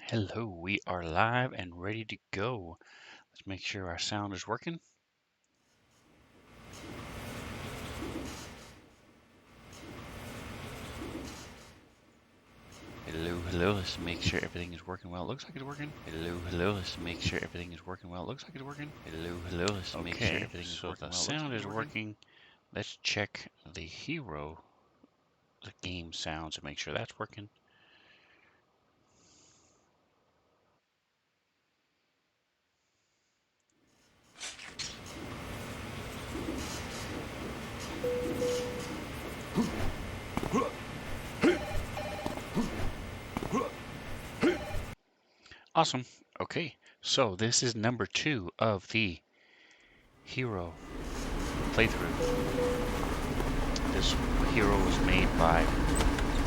Hello, we are live and ready to go. Let's make sure our sound is working. Hello, let's make sure everything is working well. It looks like it's working. Hello, let's make sure everything is working well. It looks like it's working. Hello, let's make sure everything is working well. So the sound is working. Let's check the hero, the game sounds, and make sure that's working. Awesome. Okay, so this is number 2 of the hero playthrough. This hero was made by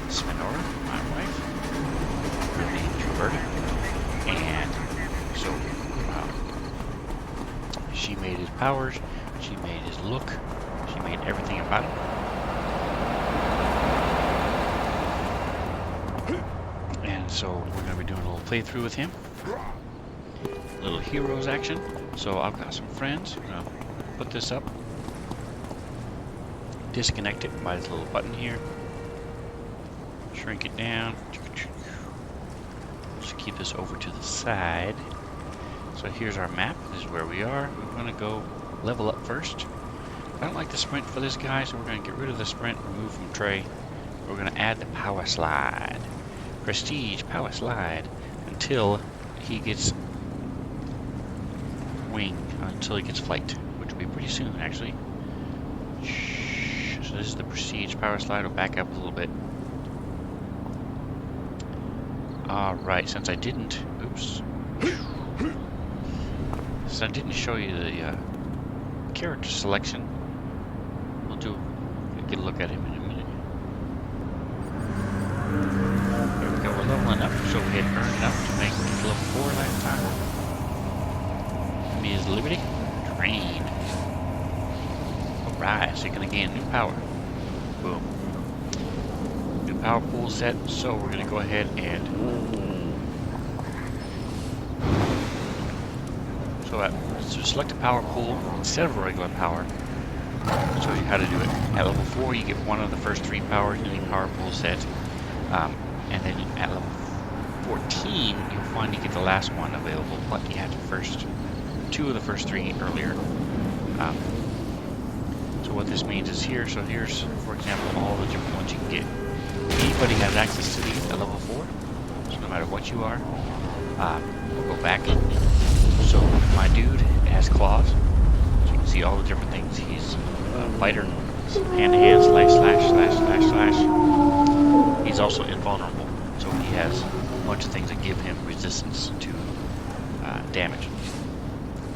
Svenora, my wife, named Roberta, and so she made his powers, she made his look, she made everything about him. And so we're going to be doing a little playthrough with him, little heroes action. So I've got some friends. I'm going to put this up, disconnect it by this little button here, shrink it down. Just keep this over to the side. So here's our map. This is where we are. We're going to go level up first. I don't like the sprint for this guy, so we're going to get rid of the sprint, remove from tray. We're going to add the power slide. Prestige power slide until he gets wing, until he gets flight, which will be pretty soon actually. So this is the prestige power slide. We'll back up a little bit. Alright, since I didn't show you the character selection, we'll get a look at him in a minute. There we go, we're leveling up, so we had earned enough to make level 4 last time. Ms. Liberty, train. Alright, so you're gonna gain new power. Boom. New power pool set, so we're gonna go ahead and so select a power pool instead of a regular power. I'll show you how to do it. At level 4, you get one of the first 3 powers in the power pool set. And then at level 14, you'll find you get the last one available, but you had the first 2 of the first 3 earlier. So what this means is here, so here's, for example, all the different ones you can get. Anybody has access to these at level 4, so no matter what you are. We'll go back. So my dude has claws, so you can see all the different things. He's a fighter, hand-to-hand, slash. He's also invulnerable, so he has a bunch of things that give him resistance to damage.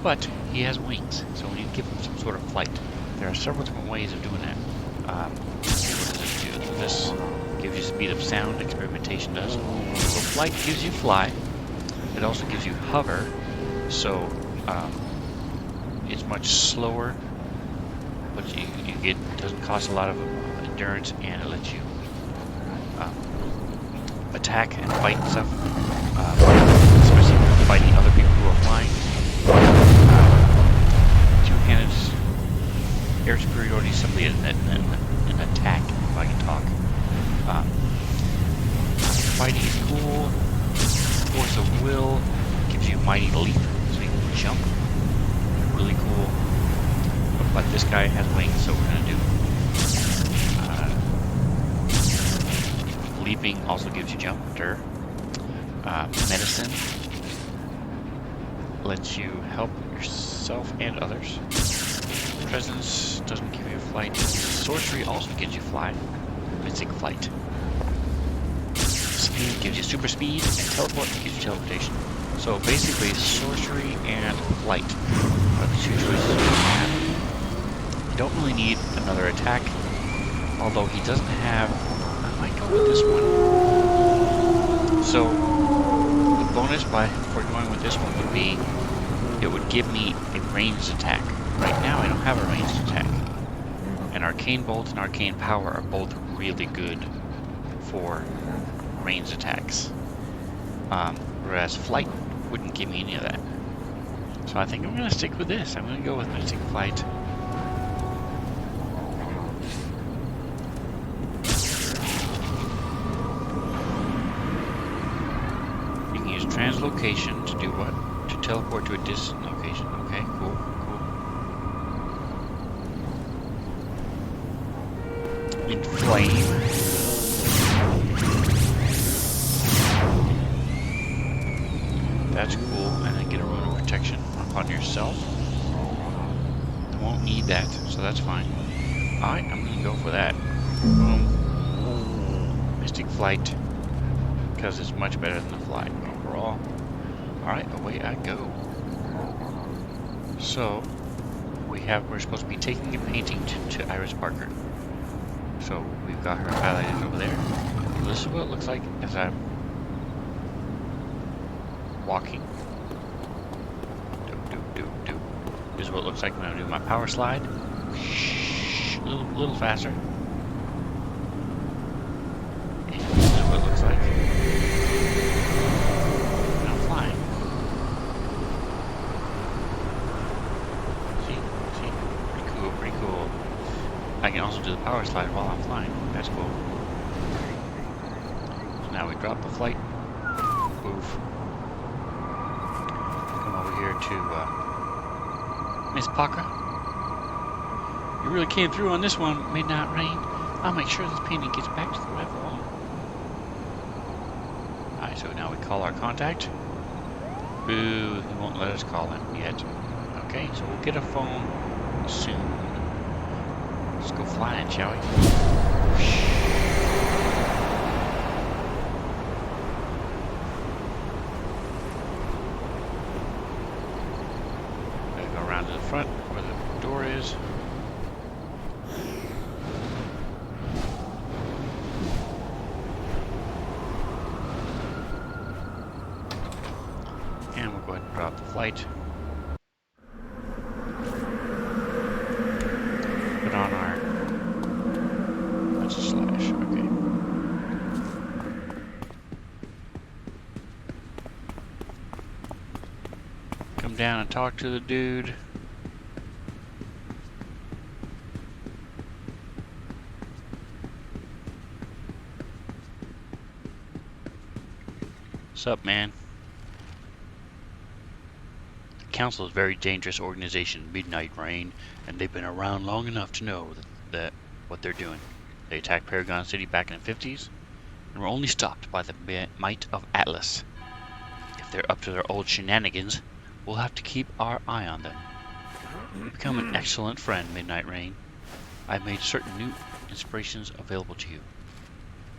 But he has wings, so we need to give him some sort of flight. There are several different ways of doing that. What does this do? This gives you speed of sound, experimentation does. So flight gives you fly. It also gives you hover, so it's much slower, but you get, doesn't cost a lot of endurance, and it lets you attack and fight and stuff, especially fighting other people who are flying. Two-handed air superiority is simply an attack, if I can talk. Fighting is cool. Force of will gives you mighty leap, so you can jump. Really cool. But this guy has wings, so we're gonna do leaping. Also gives you jump. Medicine lets you help yourself and others. Presence doesn't give you flight. Sorcery also gives you fly. Mythic flight. Speed gives you super speed, and teleport gives you teleportation. So basically, sorcery and flight are the 2 choices you have. You don't really need another attack, although he doesn't have. I might go with this one. So the bonus for going with this one would be it would give me a ranged attack. Right now, I don't have a ranged attack, and Arcane Bolt and Arcane Power are both really good for ranged attacks. Whereas flight wouldn't give me any of that. So I think I'm going to stick with this. I'm going to go with Mystic Flight. You can use translocation to do what? To teleport to a distant location. Okay, cool, cool. Inflame. That's cool, and then get a rune of protection upon yourself. Won't need that, so that's fine. Alright, I'm gonna go for that. Boom. Mystic Flight, because it's much better than the fly overall. Alright, away I go. So, we're supposed to be taking a painting to Iris Parker. So, we've got her highlighted over there. So this is what it looks like as I'm walking. This is what it looks like when I do my power slide. A little faster. And this is what it looks like when I'm flying. See? Pretty cool. I can also do the power slide while I'm flying. That's cool. So now we drop the flight. Move. Come over here to Miss Parker. You really came through on this one, Midnight Rain. I'll make sure this painting gets back to the rightful owner. Alright, so now we call our contact. Boo, he won't let us call him yet. Okay, so we'll get a phone soon. Let's go flying, shall we? Around to the front where the door is. And we'll go ahead and drop the flight. Put on our... That's a slash, okay. Come down and talk to the dude. What's up, man? The Council is a very dangerous organization, Midnight Rain, and they've been around long enough to know that what they're doing. They attacked Paragon City back in the 50s, and were only stopped by the might of Atlas. If they're up to their old shenanigans, we'll have to keep our eye on them. Become an excellent friend, Midnight Rain. I've made certain new inspirations available to you.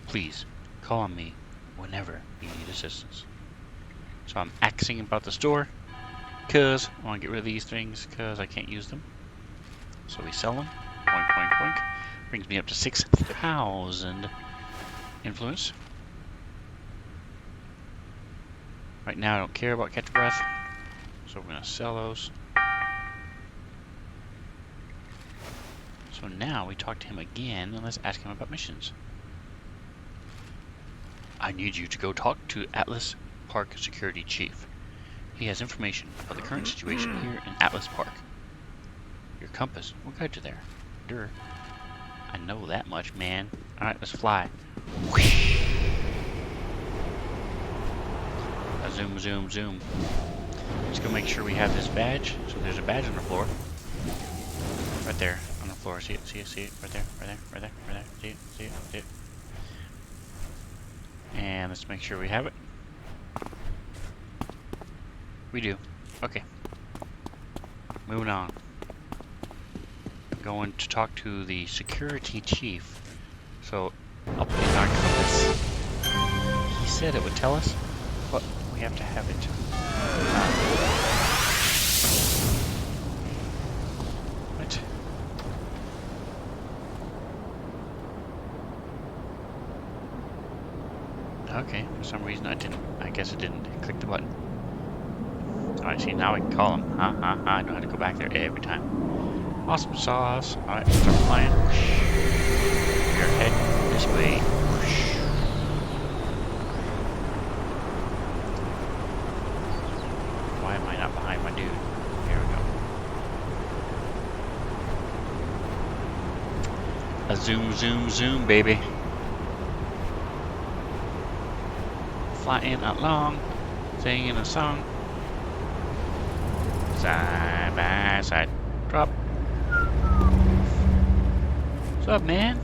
Please, call on me whenever you need assistance. So I'm axing about the store, because I want to get rid of these things, because I can't use them. So we sell them. Boink, boink, boink. Brings me up to 6,000 influence. Right now I don't care about Catch a Breath, so we're going to sell those. So now we talk to him again, and let's ask him about missions. I need you to go talk to Atlas Park Security Chief. He has information about the current situation here in Atlas Park. Your compass will guide you there. Durr. I know that much, man. Alright, let's fly. Zoom, zoom, zoom. Let's go make sure we have this badge. So there's a badge on the floor. Right there on the floor. See it, see it, see it. Right there, right there, right there, right there. See it, see it, see it. And let's make sure we have it. We do. Okay. Moving on. Going to talk to the security chief. So, up in our compass. He said it would tell us, but we have to have it. What? Okay, for some reason I guess it didn't. I clicked the button. Alright, see, now I can call him. I know how to go back there every time. Awesome sauce. Alright, start flying. We're heading this way. A zoom, zoom, zoom, baby. Flying along, singing a song. Side by side. Drop. What's up, man?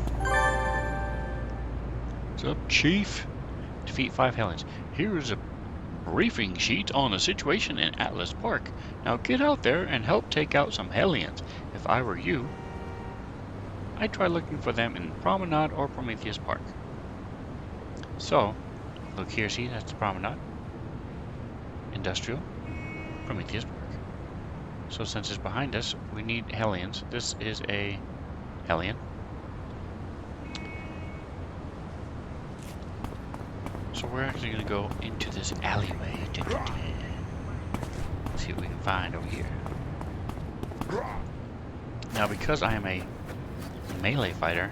What's up, Chief? Defeat 5 Hellions. Here is a briefing sheet on the situation in Atlas Park. Now get out there and help take out some Hellions. If I were you, I'd try looking for them in Promenade or Prometheus Park. So, look here, see, that's the Promenade. Industrial. Prometheus Park. So since it's behind us, we need Hellions. This is a Hellion. So we're actually going to go into this alleyway. Let's see what we can find over here. Now, because I am a melee fighter,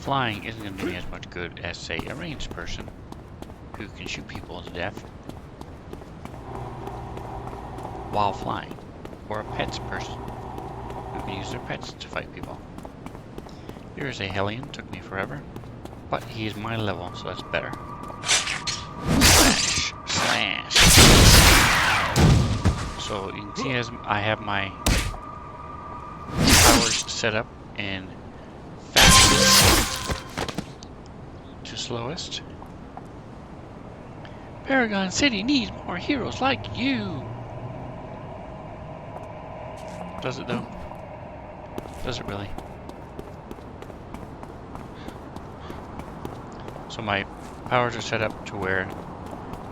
flying isn't going to do me as much good as, say, a ranged person who can shoot people to death while flying, or a pets person who can use their pets to fight people. Here is a Hellion. Took me forever, but he is my level, so that's better. Slash, slash. So you can see as I have my powers set up in fastest to slowest. Paragon City needs more heroes like you. Does it though? Does it really? So my powers are set up to where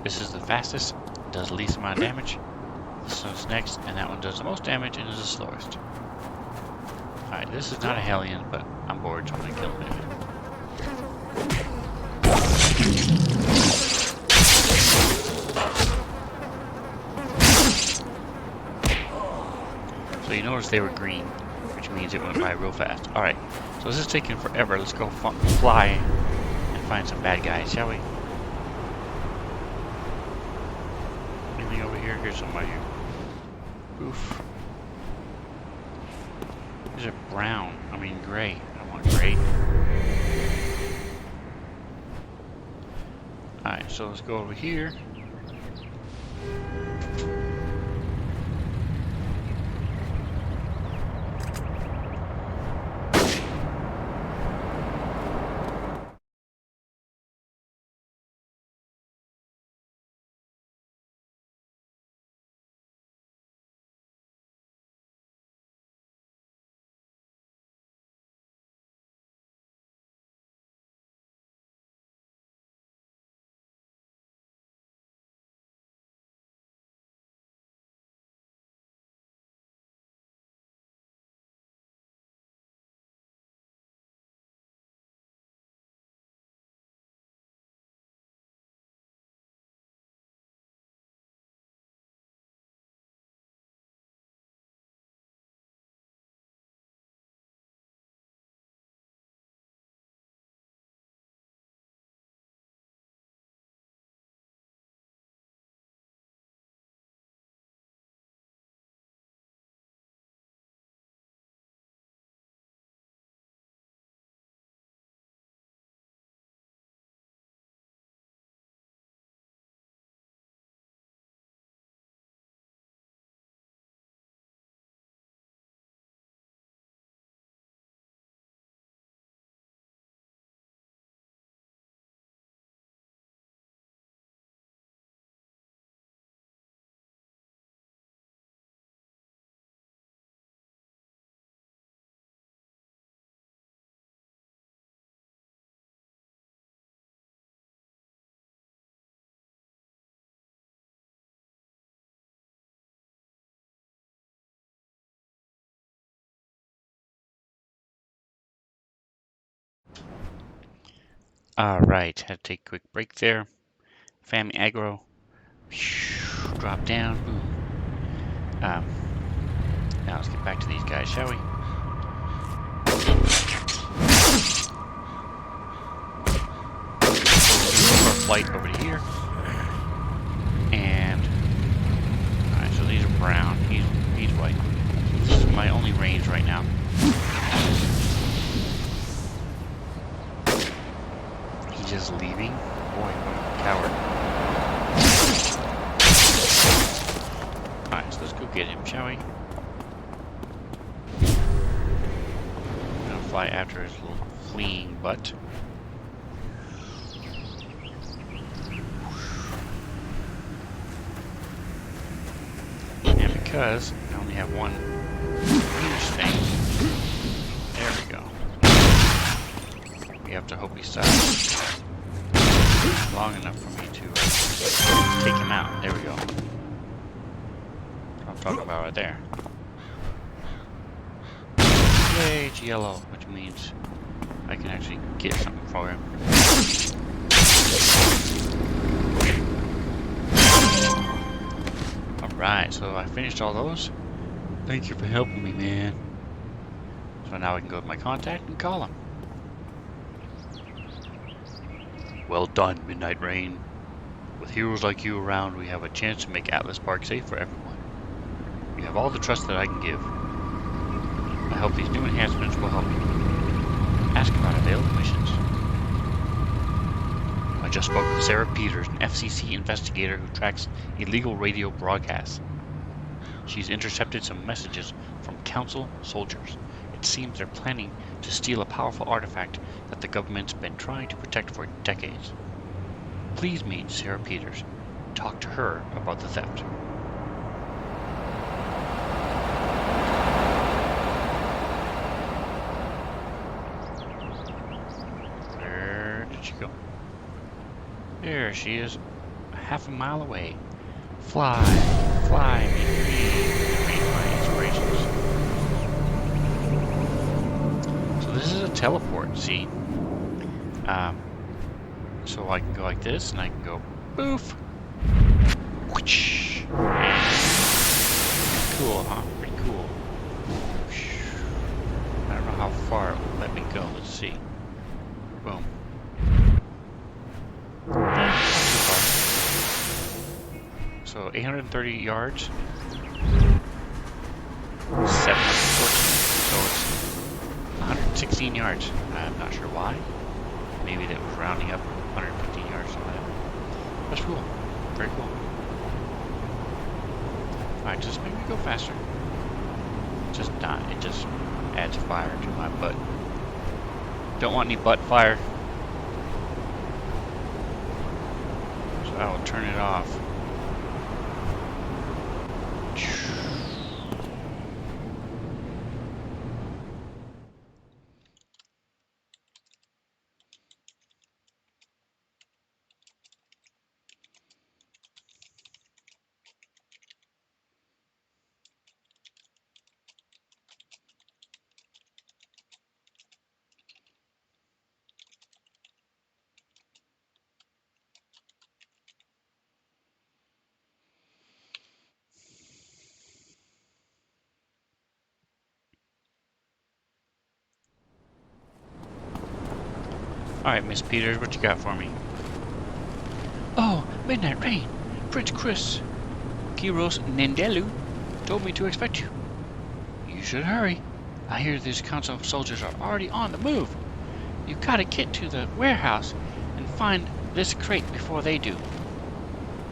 this is the fastest, does the least amount of damage. This one's next, and that one does the most damage and is the slowest. Alright, this is not a Hellion, but I'm bored, so I'm gonna kill him anyway. So you notice they were green, which means it went by real fast. Alright, so this is taking forever. Let's go fly and find some bad guys, shall we? Anything over here? Here's somebody here. Oof. These are brown. I mean gray. I don't want gray. Alright, so let's go over here. Alright, had to take a quick break there. Family aggro. Drop down. Boom. Now let's get back to these guys, shall we? Flight over to here. And alright, so these are brown. He's white. This is my only range right now. just leaving? Boy, what a coward. Alright, so let's go get him, shall we? I'm gonna fly after his little fleeing butt. And because I only have one huge thing, there we go. We have to hope he stops long enough for me to take him out. There we go. That's what I'm talking about right there. Yay, it's yellow, which means I can actually get something for him. Alright, so I finished all those. Thank you for helping me, man. So now I can go to my contact and call him. Well done, Midnight Rain. With heroes like you around, we have a chance to make Atlas Park safe for everyone. You have all the trust that I can give. I hope these new enhancements will help you. Ask about available missions. I just spoke with Sarah Peters, an FCC investigator who tracks illegal radio broadcasts. She's intercepted some messages from Council soldiers. It seems they're planning to steal a powerful artifact that the government's been trying to protect for decades. Please meet Sarah Peters. Talk to her about the theft. Where did she go? There she is, half a mile away. Fly, fly, read my inspirations. So this is a teleport, see? So I can go like this, and I can go boof. Whoosh. Cool, huh? Pretty cool. I don't know how far it will let me go. Let's see. Boom. Not too far. So 830 yards. 714. So it's 116 yards. I'm not sure why. Maybe that was rounding up 115 yards or whatever. That's cool. Very cool. Alright, just make me go faster. Just not. It just adds fire to my butt. Don't want any butt fire. So I will turn it off. Alright, Miss Peters, what you got for me? Oh, Midnight Rain. Prince Chris Kiros Nendelu told me to expect you. You should hurry. I hear these council soldiers are already on the move. You gotta get to the warehouse and find this crate before they do.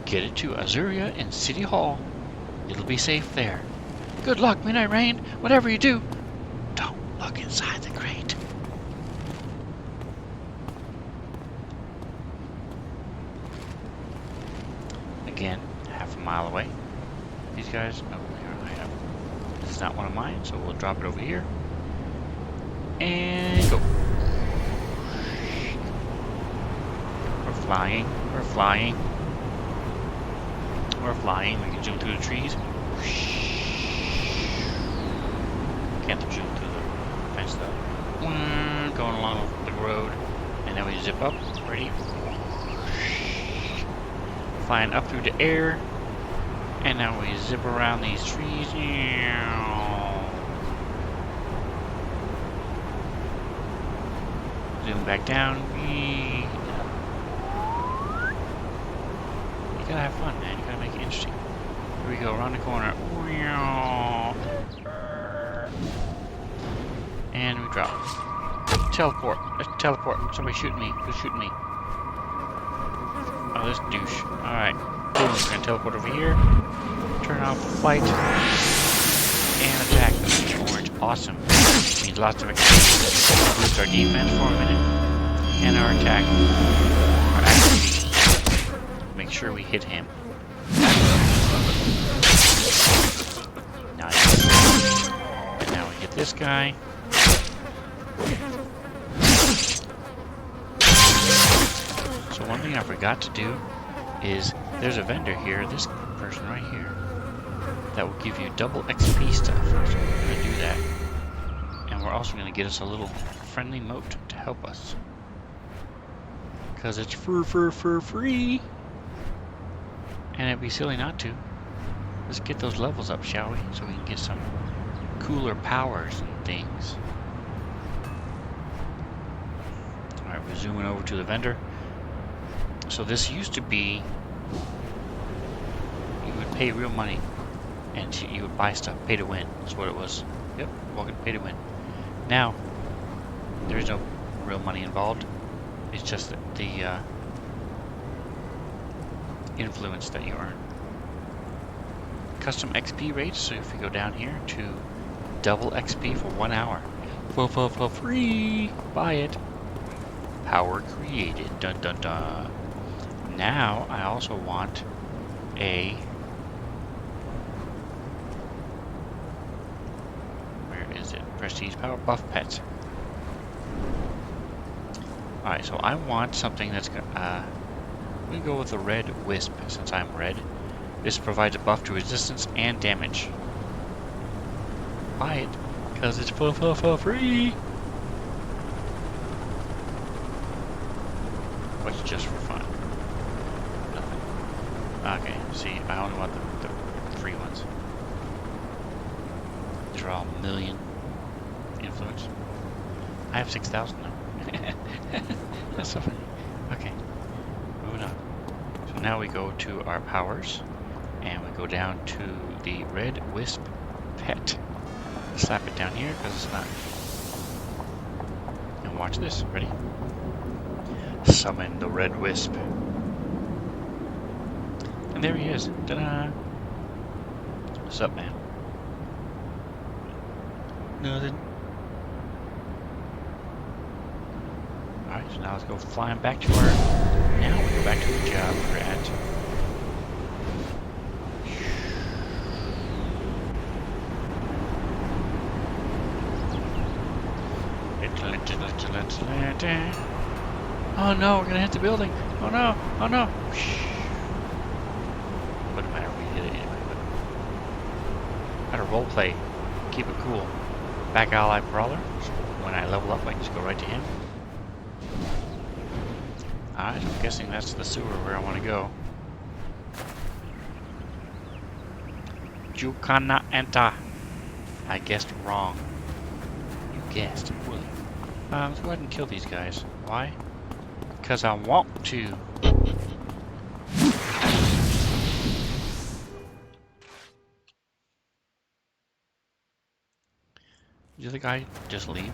Get it to Azuria in City Hall. It'll be safe there. Good luck, Midnight Rain. Whatever you do, don't look inside the crate. Again, half a mile away. These guys, oh, here, this is not one of mine, so we'll drop it over here. And go. We're flying, we're flying. We're flying, we can zoom through the trees. Can't zoom through the fence though. Going along the road, and then we zip up, ready? Flying up through the air, and now we zip around these trees. Zoom back down. You gotta have fun, man. You gotta make it interesting. Here we go, around the corner. And we drop. Teleport. Let's teleport. Somebody shoot me. Who's shooting me? this douche. Alright. Boom. We're gonna teleport over here. Turn off the flight. And attack. Orange. Awesome. Means lots of XP. Boost our defense for a minute. And our attack. Our accuracy. Make sure we hit him. Nice. And now we hit this guy. So one thing I forgot to do is there's a vendor here, this person right here, that will give you double XP stuff. So we're going to do that. And we're also going to get us a little friendly moat to help us. Because it's free. And it'd be silly not to. Let's get those levels up, shall we? So we can get some cooler powers and things. Alright, we're zooming over to the vendor. So this used to be, you would pay real money and you would buy stuff, pay to win. That's what it was. Yep, welcome to pay to win. Now, there's no real money involved. It's just the influence that you earn. Custom XP rates, so if you go down here to double XP for 1 hour. For free! Buy it. Power created. Dun dun dun. Now, I also want a... Where is it? Prestige Power Buff Pet. Alright, so I want something that's gonna... we go with the Red Wisp, since I'm red. This provides a buff to resistance and damage. Buy it, because it's for free! What's just for fun? Okay, see, I only want the free ones. These are all million influence. I have 6,000 now. That's so funny. Okay, moving on. So now we go to our powers, and we go down to the Red Wisp Pet. Slap it down here, because it's not... And watch this, ready? Summon the Red Wisp. And there he is. Ta-da! What's up, man? Nothing. Alright, so now let's go flying back to our... Now we go back to the job we're at. Oh no, we're gonna hit the building. Oh no, oh no. Wouldn't matter if we hit it anyway, but gotta roleplay. Keep it cool. Back ally brawler. So when I level up, I can just go right to him. Alright, I'm guessing that's the sewer where I want to go. You cannot enter. I guessed wrong. You guessed. Really. Let's go ahead and kill these guys. Why? Because I want to. Did the guy just leave?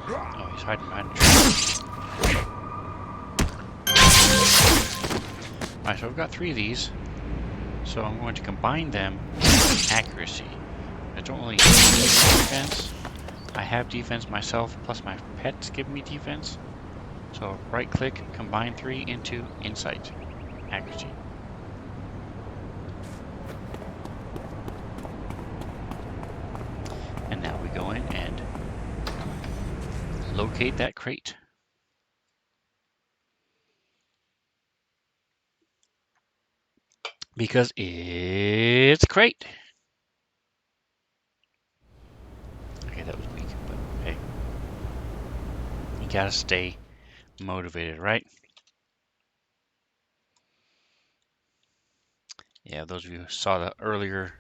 Oh, he's hiding behind the tree. Alright, so I've got 3 of these. So I'm going to combine them with accuracy. I don't really need defense. I have defense myself, plus my pets give me defense. So right click, combine 3 into insight. Accuracy. And now we go in and locate that crate. Because it's a crate. Okay, that was weak, but hey. You gotta stay motivated, right? Yeah, those of you who saw the earlier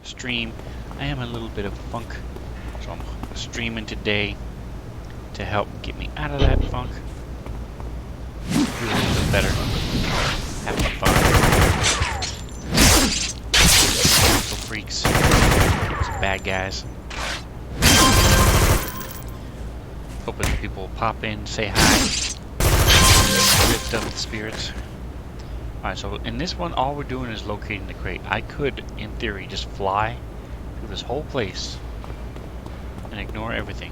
stream, I am a little bit of funk. So I'm streaming today to help get me out of that funk. Feel a little bit better. Have some fun. Council freaks. Some bad guys. hoping people will pop in, say hi, lift up the spirits. Alright, so in this one, all we're doing is locating the crate. I could, in theory, just fly through this whole place and ignore everything.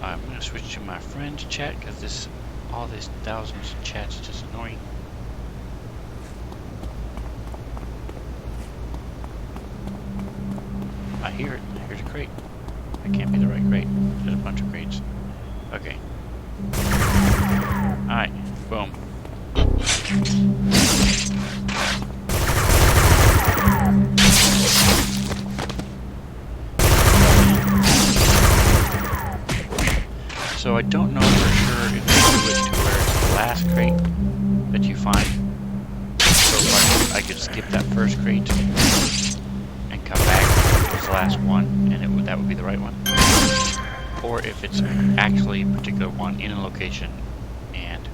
I'm going to switch to my friends chat because all these thousands of chats is just annoying. I hear it. Here's a crate. That can't be the right crate. There's a bunch of crates. Okay. Alright. Boom. So I don't know for sure if you do it to where it's the last crate that you find. So if I could skip that first crate and come back to the last one, and that would be the right one. Or if it's actually a particular one in a location, and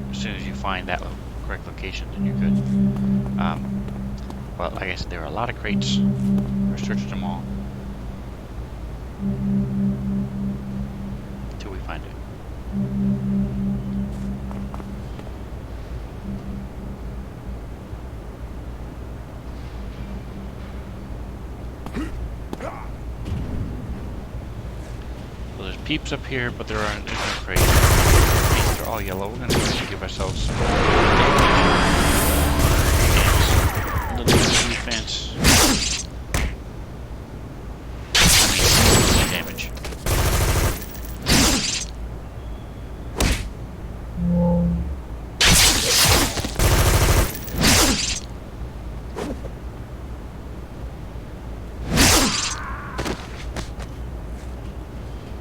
as soon as you find that correct location, then you're good. Well, like I said, there are a lot of crates. We're searching them all until we find it. So there's peeps up here, but there's no crates. These are all yellow. We're gonna have to give ourselves a little bit of defense. Damage.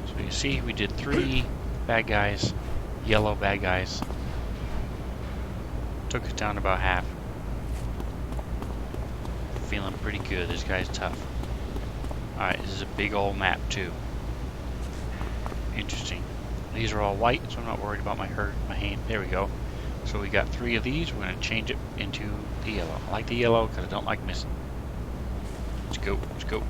So you see, we did 3 bad guys, yellow bad guys. Took us down about half. Feeling pretty good. This guy's tough. Alright, this is a big old map too. Interesting. These are all white, so I'm not worried about my hand. There we go. So we got 3 of these. We're going to change it into the yellow. I like the yellow because I don't like missing. Let's go. Let's go.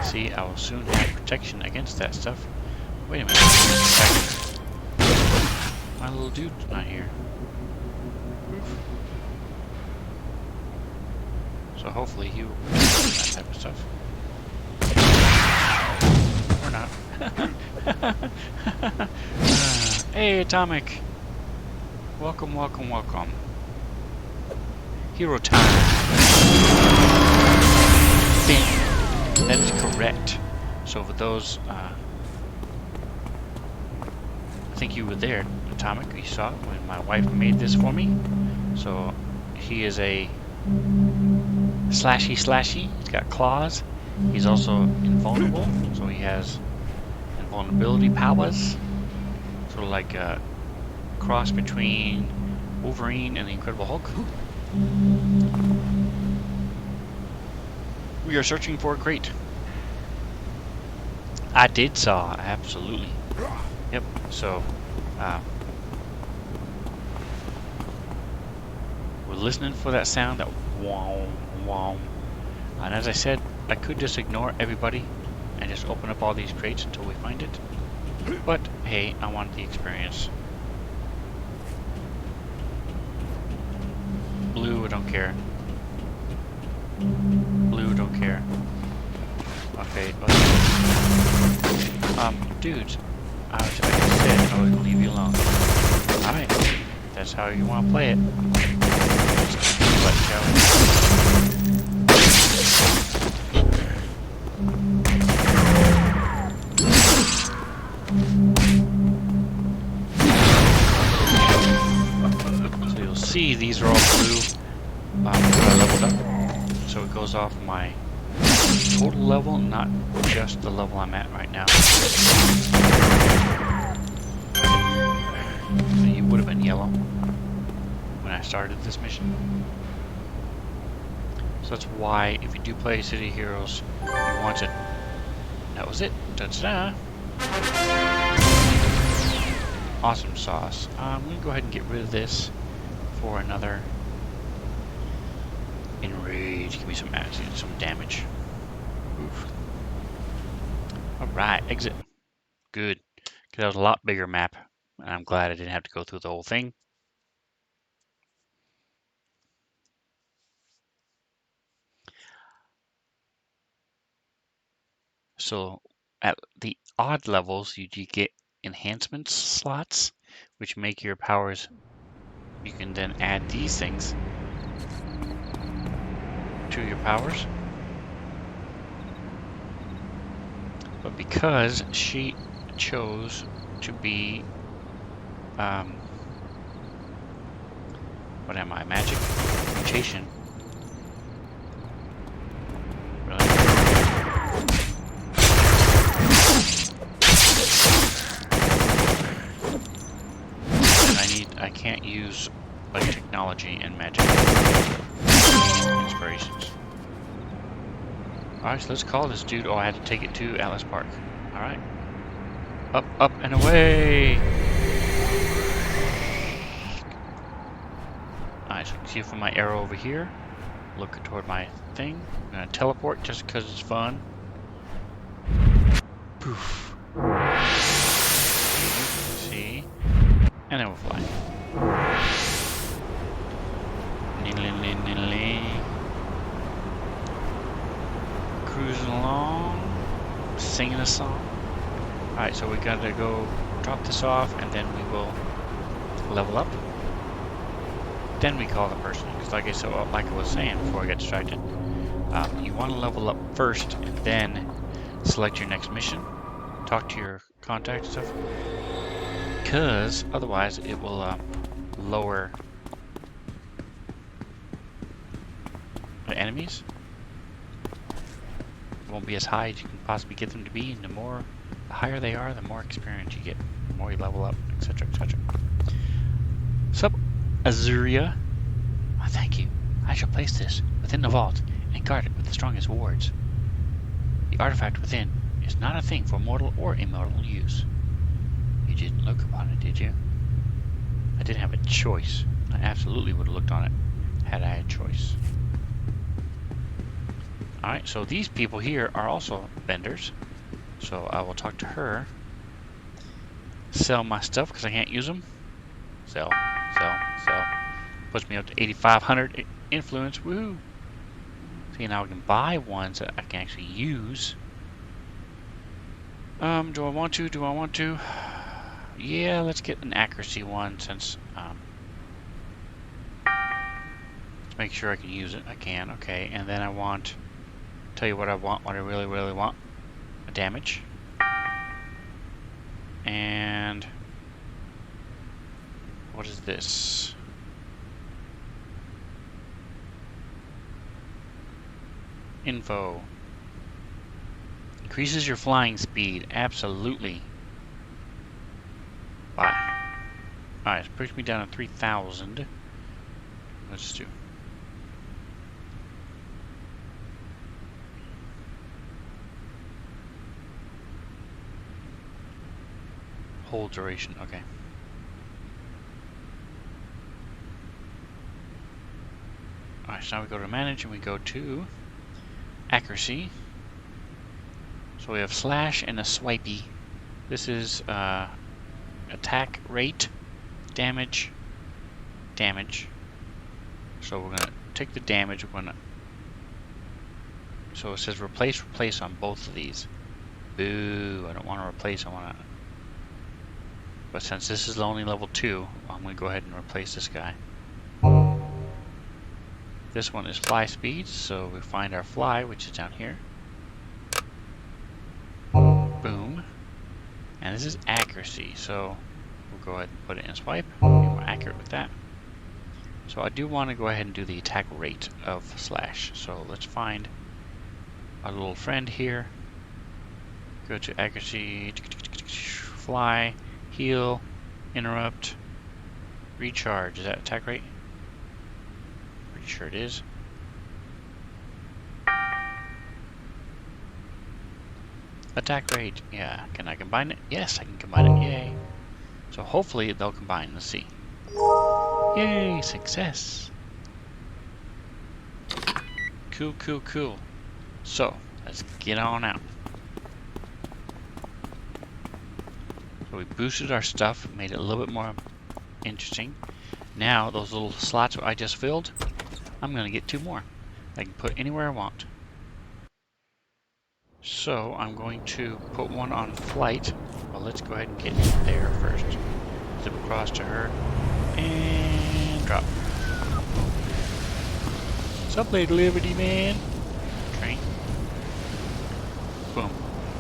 See, I will soon have protection against that stuff. Wait a minute. My little dude's not here. Oof. So hopefully he will protect that type of stuff. Or not. Hey, Atomic! Welcome, welcome, welcome. Hero time! Bam! That is correct. So for those, I think you were there, Atomic. You saw it when my wife made this for me. So he is a slashy. He's got claws. He's also invulnerable, so he has invulnerability powers. Sort of like a cross between Wolverine and the Incredible Hulk. We are searching for a crate. I did saw, absolutely. Yep, so we're listening for that sound, that wow, wow. And as I said, I could just ignore everybody and just open up all these crates until we find it. But hey, I want the experience. Blue, I don't care. Blue, don't care. Okay, but dudes, I was like I said, I was gonna leave you alone. Alright, that's how you want to play it. Let's go. So you'll see these are all blue. I leveled up, so it goes off my total level, not just the level I'm at right now. So you would have been yellow when I started this mission. So that's why, if you do play City Heroes, you want it. That was it. Ta-da! Awesome sauce. I'm going to go ahead and get rid of this for another enrage. Give me some damage. Oof. Alright, exit. Good. Because that was a lot bigger map. And I'm glad I didn't have to go through the whole thing. So at the odd levels, you get enhancement slots, which make your powers. You can then add these things to your powers. But because she chose to be, what am I, magic? Mutation. Really? I can't use like technology and magic inspirations. Alright, so let's call this dude. Oh, I had to take it to Atlas Park. Alright. Up, up, and away! Alright, so you can see from my arrow over here. Look toward my thing. I'm gonna teleport just because it's fun. Poof. See? And then we'll fly. Cruising along, singing a song. Alright, so we gotta go drop this off and then we will level up. Then we call the person, because like I was saying before I got distracted, you want to level up first and then select your next mission. Talk to your contact and stuff, because otherwise it will lower the enemies. It won't be as high as you can possibly get them to be, and the higher they are, the more experience you get, the more you level up, etc., etc. Sup, Azuria? Oh, thank you. I shall place this within the vault and guard it with the strongest wards. The artifact within is not a thing for mortal or immortal use. You didn't look upon it, did you? I didn't have a choice. I absolutely would have looked on it had I had a choice. Alright, so these people here are also vendors. So I will talk to her. Sell my stuff because I can't use them. Sell, sell, sell. Puts me up to 8,500 influence. Woohoo! See, now we can buy ones that I can actually use. Do I want to? Do I want to? Yeah, let's get an accuracy one since, let's make sure I can use it. I can, okay. And then I want, tell you what I want, what I really, really want. A damage. And what is this? Info. Increases your flying speed. Absolutely. Bye. Alright, it brings me down to 3,000. Let's do. Whole duration, okay. Alright, so now we go to manage and we go to accuracy. So we have slash and a swipey. This is attack rate, damage, damage. So we're gonna take the damage. We're gonna. So it says replace on both of these. Boo! I don't want to replace. I want to. But since this is only level 2, I'm gonna go ahead and replace this guy. This one is fly speed, so we find our fly, which is down here. Boom. And this is accuracy, so we'll go ahead and put it in swipe. Be more accurate with that. So I do want to go ahead and do the attack rate of slash. So let's find our little friend here. Go to accuracy, fly, heal, interrupt, recharge. Is that attack rate? Pretty sure it is. Attack rate. Yeah. Can I combine it? Yes, I can combine it. Yay. So hopefully they'll combine. Let's see. Yay! Success. Cool, cool, cool. So, let's get on out. So we boosted our stuff, made it a little bit more interesting. Now, those little slots I just filled, I'm going to get 2 more. I can put anywhere I want. So, I'm going to put one on flight. Well, let's go ahead and get there first. Zip across to her, and drop. Sup, Lady Liberty, man? Train. Boom.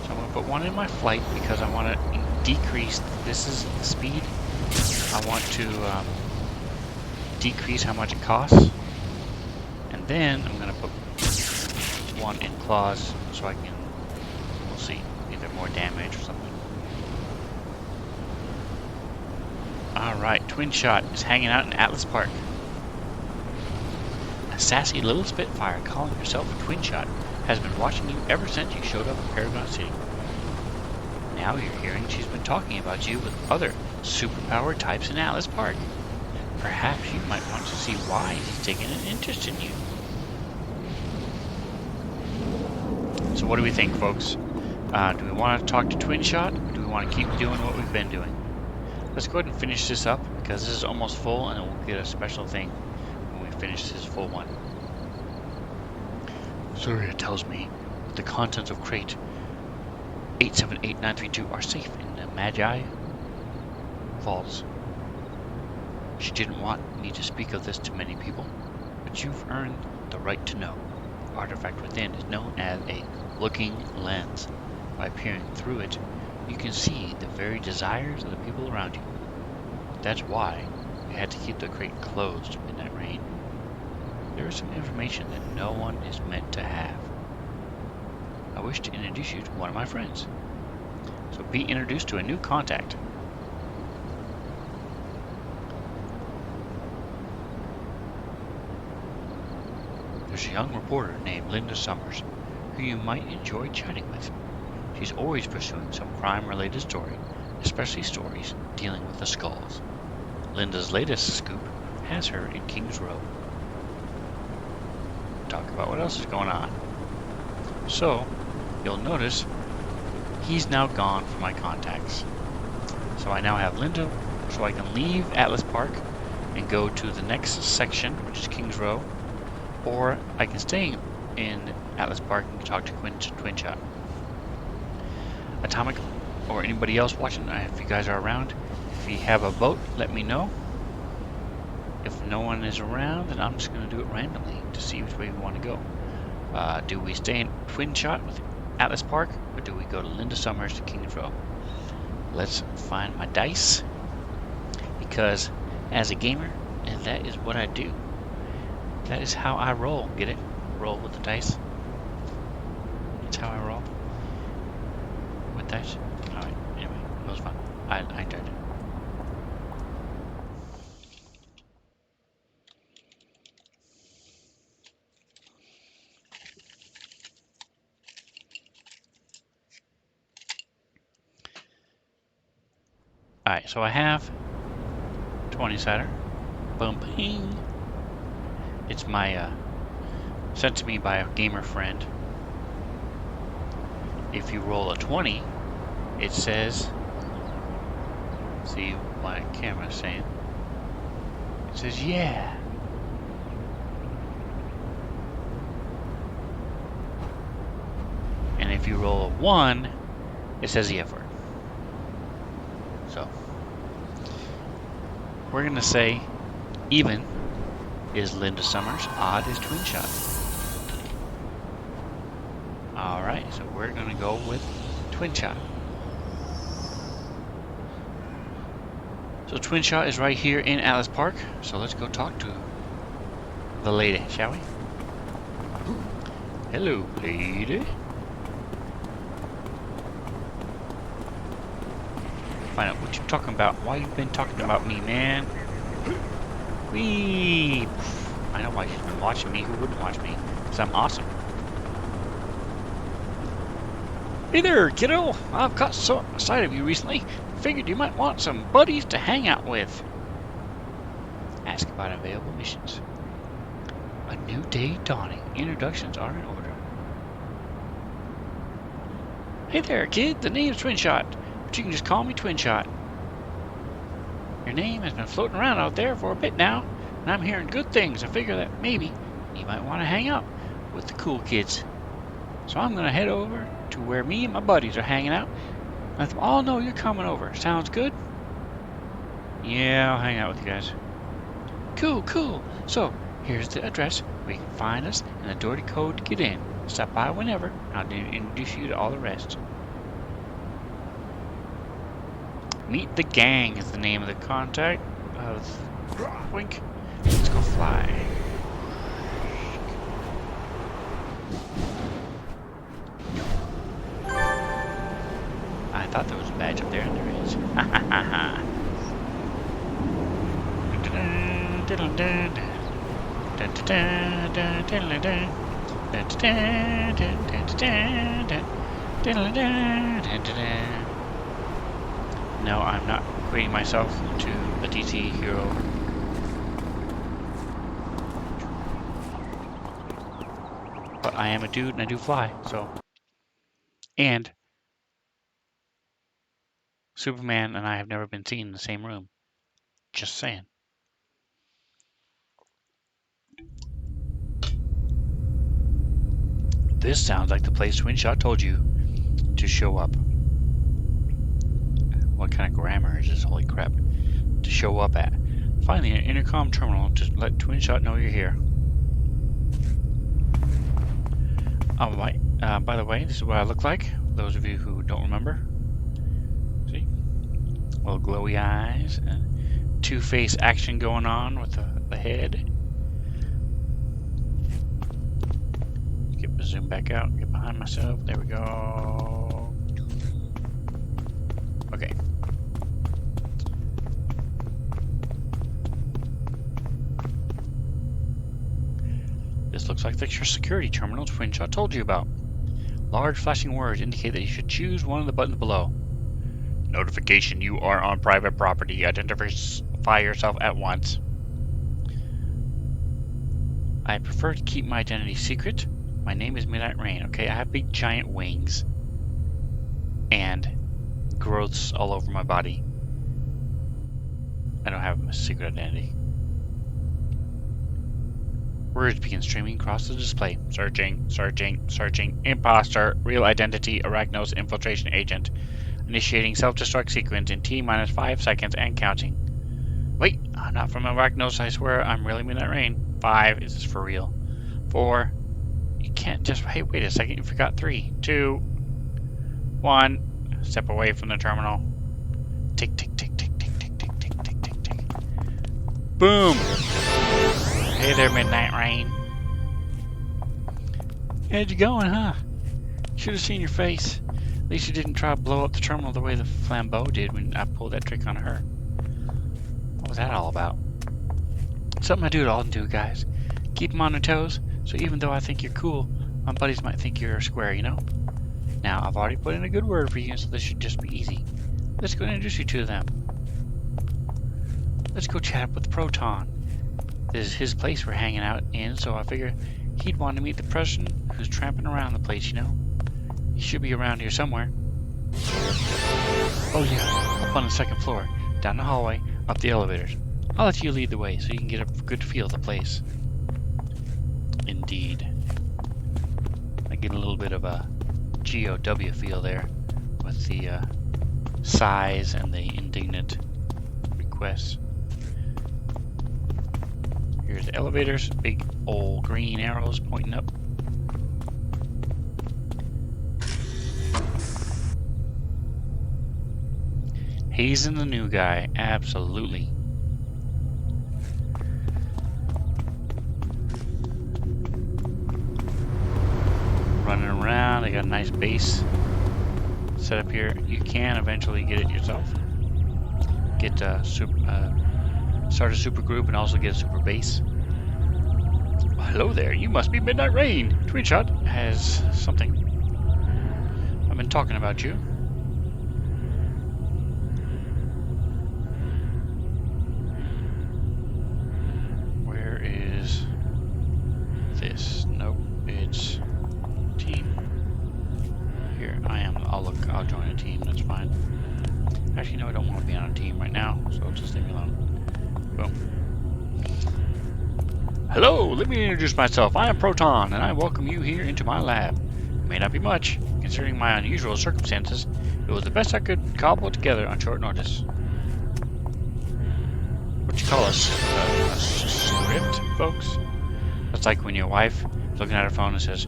So I'm going to put one in my flight because I want to decrease, this is the speed. I want to decrease how much it costs. And then I'm going to put one in claws so I can, we'll see, either more damage or something. Alright, Twin Shot is hanging out in Atlas Park. A sassy little Spitfire calling herself a Twin Shot has been watching you ever since you showed up in Paragon City. Now you're hearing she's been talking about you with other superpowered types in Atlas Park. Perhaps you might want to see why he's taken an interest in you. So what do we think, folks? Do we want to talk to Twin Shot, or do we want to keep doing what we've been doing? Let's go ahead and finish this up, because this is almost full, and then we'll get a special thing when we finish this full one. Surya tells me that the contents of crate 878932 are safe in the Magi vaults. She didn't want me to speak of this to many people, but you've earned the right to know. The artifact within is known as a looking lens. By peering through it, you can see the very desires of the people around you. That's why we had to keep the crate closed in that rain. There is some information that no one is meant to have. I wish to introduce you to one of my friends. So be introduced to a new contact. There's a young reporter named Linda Summers, who you might enjoy chatting with. She's always pursuing some crime-related story, especially stories dealing with the skulls. Linda's latest scoop has her in King's Row. Talk about what else is going on. So, you'll notice he's now gone from my contacts. So I now have Linda, so I can leave Atlas Park and go to the next section, which is King's Row, or I can stay in Atlas Park and talk to Twin Shot. Atomic, or anybody else watching, if you guys are around, if you have a boat, let me know. If no one is around, then I'm just going to do it randomly to see which way we want to go. Do we stay in Twin Shot with Atlas Park, or do we go to Linda Summers to King's Row? Let's find my dice, because as a gamer, and that is what I do. That is how I roll. Get it? Roll with the dice. That's how I roll. With dice. Alright, anyway, it was fun. I enjoyed it. Alright, so I have 20-sider. Boom, ping. It's my, sent to me by a gamer friend. If you roll a 20, it says, see what my camera's saying. It says, yeah. And if you roll a 1, it says yeah for it. So, we're going to say even is Linda Summers, odd is Twin Shot. Alright, so we're going to go with Twin Shot. So Twin Shot is right here in Atlas Park, so let's go talk to the lady, shall we? Hello, lady. Find out what you're talking about. Why you been talking about me, man? Whee! I know why she's been watching me. Who wouldn't watch me? Because I'm awesome. Hey there, kiddo. I've caught sight of you recently. Figured you might want some buddies to hang out with. Ask about available missions. A new day dawning. Introductions are in order. Hey there, kid. The name's Twinshot, but you can just call me Twinshot. Your name has been floating around out there for a bit now, and I'm hearing good things. I figure that maybe you might want to hang out with the cool kids. So I'm going to head over to where me and my buddies are hanging out. Let them all know you're coming over. Sounds good? Yeah, I'll hang out with you guys. Cool, cool. So, here's the address where you can find us and the door code to get in. Stop by whenever, and I'll introduce you to all the rest. Meet the Gang is the name of the contact of Wink. Let's go fly. I thought there was a badge up there, and there is. Ha ha ha ha. No, I'm not equating myself to a DC hero. But I am a dude and I do fly, so. And Superman and I have never been seen in the same room. Just saying. This sounds like the place Twinshot told you to show up. What kind of grammar is this? Holy crap. To show up at. Find the intercom terminal to let Twinshot know you're here. Alright, by the way, this is what I look like. Those of you who don't remember. See? Little glowy eyes. Two-face action going on with the head. Zoom back out, get behind myself. There we go. Okay. This looks like the security terminal Twinshot told you about. Large flashing words indicate that you should choose one of the buttons below. Notification: you are on private property. Identify yourself at once. I prefer to keep my identity secret. My name is Midnight Rain, okay? I have big giant wings and growths all over my body. I don't have a secret identity. Words begin streaming across the display. Searching, searching, searching. Imposter, real identity, Arachnos infiltration agent. Initiating self-destruct sequence in T-5 seconds and counting. Wait, I'm not from Arachnos, I swear. I'm really Midnight Rain. 5, is this for real? 4, you can't just, hey, wait a second, you forgot 3, 2, 1, step away from the terminal. Tick, tick, tick, tick, tick, tick, tick, tick, tick, tick, tick. Boom! Hey there, Midnight Rain. How'd you going, huh? Should have seen your face. At least you didn't try to blow up the terminal the way the Flambeau did when I pulled that trick on her. What was that all about? Something I do to all do, guys. Keep them on their toes. So even though I think you're cool, my buddies might think you're a square, you know? Now, I've already put in a good word for you, so this should just be easy. Let's go introduce you to them. Let's go chat up with Proton. This is his place we're hanging out in, so I figure he'd want to meet the person who's tramping around the place, you know? He should be around here somewhere. Oh yeah, up on the second floor, down the hallway, up the elevators. I'll let you lead the way so you can get a good feel of the place. Indeed. I get a little bit of a GOW feel there with the sighs and the indignant requests. Here's the elevators, big old green arrows pointing up. Hazing the new guy, absolutely. Running around, they got a nice base set up here. You can eventually get it yourself. Get start a super group and also get a super base. Oh, hello there, you must be Midnight Rain. Twinshot has something. I've been talking about you. Where is this? Nope, it's team. Here, I am. I'll join a team, that's fine. Actually, no, I don't want to be on a team right now, so just leave me alone. Boom. Hello, let me introduce myself. I am Proton, and I welcome you here into my lab. It may not be much, considering my unusual circumstances. It was the best I could cobble together on short notice. What you call a script, folks? That's like when your wife is looking at her phone and says,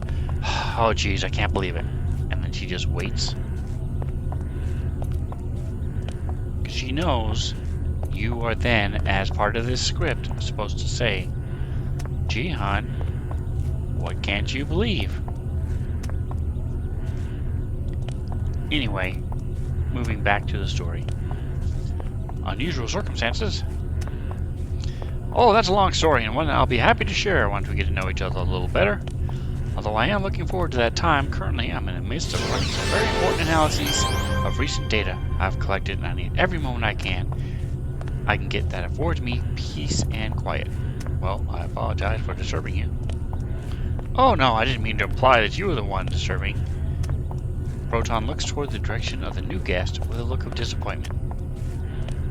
"Oh, geez, I can't believe it," and then she just waits. Because she knows you are then, as part of this script, supposed to say, "Gee, hon, what can't you believe?" Anyway, moving back to the story. Unusual circumstances? Oh, that's a long story, and one I'll be happy to share once we get to know each other a little better. Although I am looking forward to that time, currently I'm in the midst of running some very important analyses of recent data I've collected, and I need every moment I can get that affords me peace and quiet. Well, I apologize for disturbing you. Oh no, I didn't mean to imply that you were the one disturbing. Proton looks toward the direction of the new guest with a look of disappointment.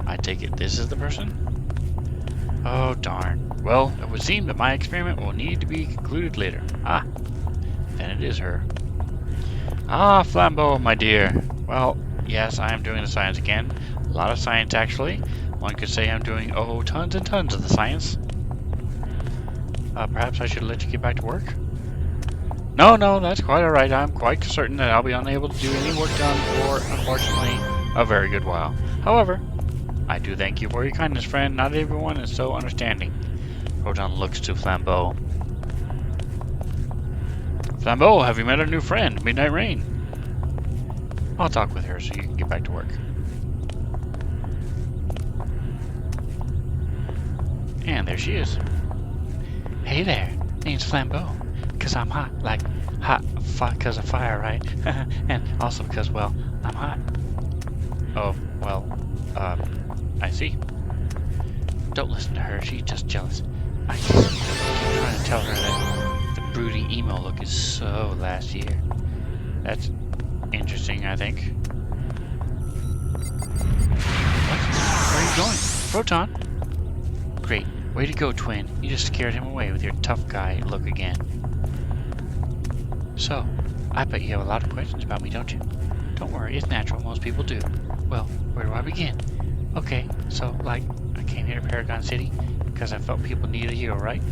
I take it this is the person? Oh darn. Well, it would seem that my experiment will need to be concluded later. Ah, then it is her. Ah, Flambeau, my dear. Well, yes, I am doing the science again. A lot of science, actually. One could say I'm doing, tons and tons of the science. Perhaps I should let you get back to work? No, that's quite alright. I'm quite certain that I'll be unable to do any work done for, unfortunately, a very good while. However, I do thank you for your kindness, friend. Not everyone is so understanding. Proton looks to Flambeau. Flambeau, have you met our new friend, Midnight Rain? I'll talk with her so you can get back to work. And there she is. Hey there, name's Flambeau. Because I'm hot, like hot because of fire, right? And also because, well, I'm hot. Oh, well, I see. Don't listen to her, she's just jealous. I just keep trying to tell her that the brooding emo look is so last year. That's interesting, I think. What? Where are you going? Proton? Great. Way to go, twin. You just scared him away with your tough guy look again. So, I bet you have a lot of questions about me, don't you? Don't worry, it's natural. Most people do. Well, where do I begin? Okay, so, I came here to Paragon City because I felt people needed a hero, right?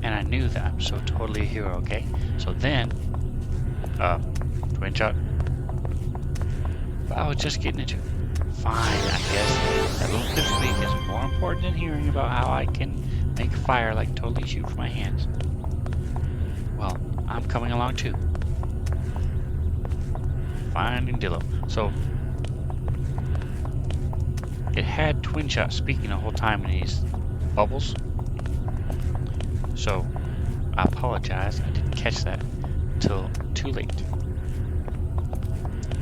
And I knew that I'm so totally a hero, okay? So then, twin shot. But I was just getting into it. Fine, I guess. That little pipsqueak is more important than hearing about how I can make fire totally shoot from my hands. Well, I'm coming along too. Finding Dillo. So, it had Twin Shot speaking the whole time in these bubbles. So, I apologize. I didn't catch that until too late.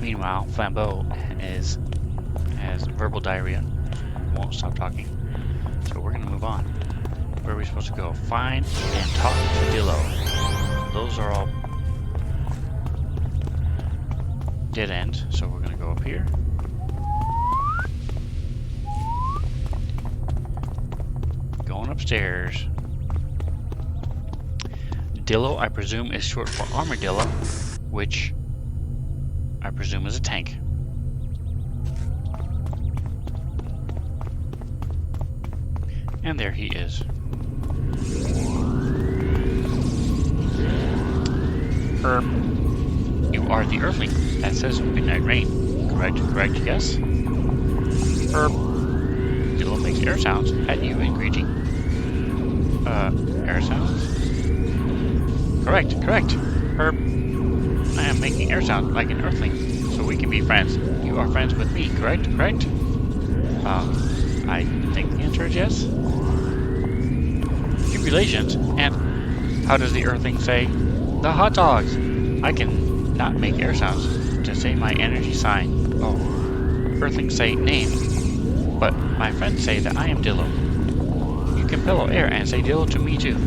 Meanwhile, Flambeau has verbal diarrhea. Won't stop talking. So we're going to move on. Where are we supposed to go? Find and talk to Dillo. Those are all dead ends. So we're going to go up here. Going upstairs. Dillo, I presume, is short for Armadillo, which I presume is a tank. And there he is. You are the Earthling. That says Midnight Rain. Correct, yes? Dillo makes air sounds at you in greeting. Air sounds? Correct. I am making air sounds like an Earthling, so we can be friends. You are friends with me, correct? I think the answer is yes. Relations, and how does the Earthling say? The hot dogs! I can not make air sounds. to say my energy sign. Oh, Earthlings say name, but my friends say that I am Dillo. You can bellow air and say Dillo to me too.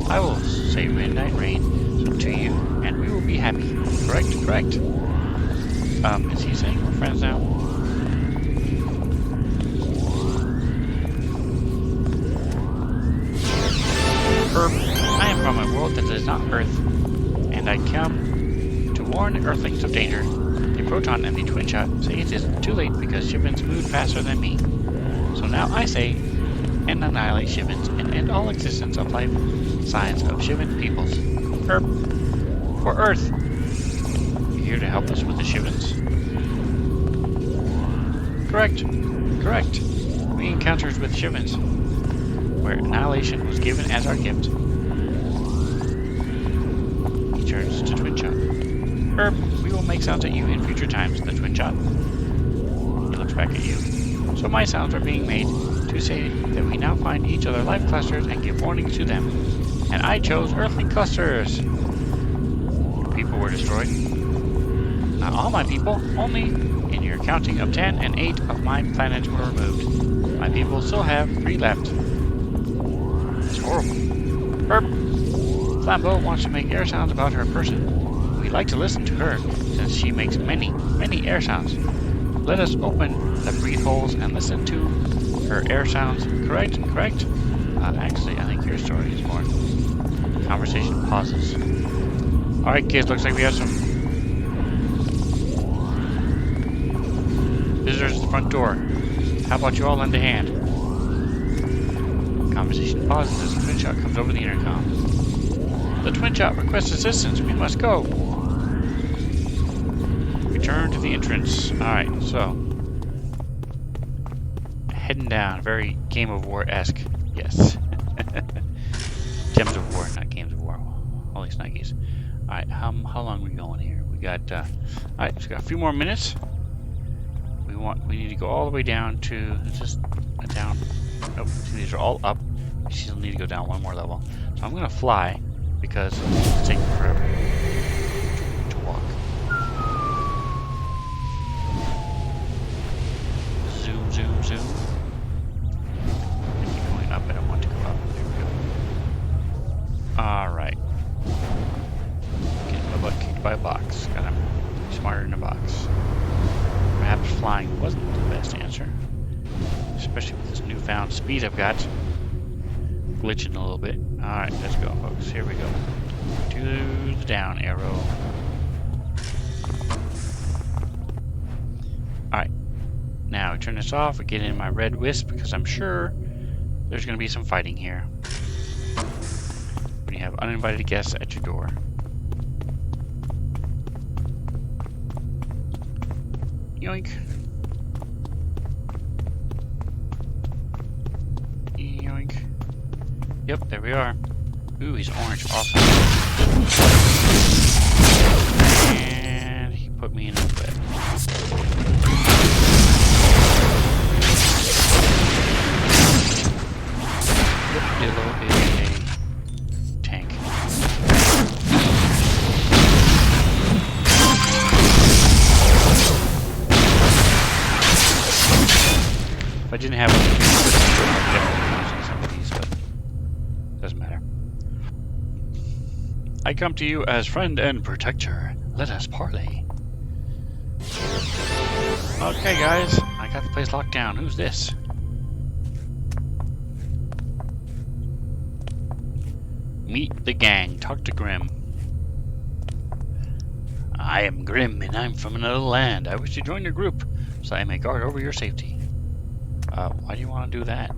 I will say Midnight Rain to you, and we will be happy. Correct? Correct? Is he saying we're friends now? I am from a world that is not Earth, and I come to warn the Earthlings of danger. The Proton and the Twin Shot say it is too late because Shivens moved faster than me. So now I say, and annihilate Shivens and end all existence of life signs of Shivan peoples. For Earth. You're here to help us with the Shivens. Correct. Correct. We encountered with Shivens, where annihilation was given as our gift. He turns to Twin Shot. We will make sounds at you in future times, the Twin Shot. He looks back at you. So my sounds are being made to say that we now find each other life clusters and give warnings to them. And I chose Earthling clusters. People were destroyed. Not all my people, only in your counting of 10 and 8 of my planets were removed. My people still have 3 left. It's horrible. Flambeau wants to make air sounds about her person. We'd like to listen to her, since she makes many, many air sounds. Let us open the breathe holes and listen to her air sounds. Correct? Correct? Actually, I think your story is more. Conversation pauses. Alright, kids, looks like we have some visitors at the front door. How about you all lend a hand? Conversation pauses as the Twin Shot comes over the intercom. The Twin Shot requests assistance. We must go. Return to the entrance. Alright, so. Heading down. Very Game of War-esque. Yes. Gems of War, not Games of War. Holy snikes. Alright, how long are we going here? We got, alright, so we got a few more minutes. We need to go all the way down to, is this down? Nope, these are all up. We still need to go down one more level. So I'm going to fly, because it's taking forever to walk. Zoom, zoom, zoom. Keep going up, I don't want to go up. There we go. Alright. Getting my butt kicked by a box. Gotta be smarter than a box. Perhaps flying wasn't the best answer. Especially with this newfound speed I've got. Glitching a little bit. Alright, let's go, folks. Here we go. To the down arrow. Alright. Now, I turn this off. I get in my red wisp because I'm sure there's going to be some fighting here. When you have uninvited guests at your door. Yoink. Yoink. Yep, there we are. Ooh, he's orange. Awesome. And he put me in a bed. Dillo is a tank. If I didn't have some of these, but doesn't matter. I come to you as friend and protector. Let us parley. Okay, guys, I got the place locked down. Who's this? Meet the gang. Talk to Grim. I am Grim, and I'm from another land. I wish to join your group, so I may guard over your safety. Why do you want to do that?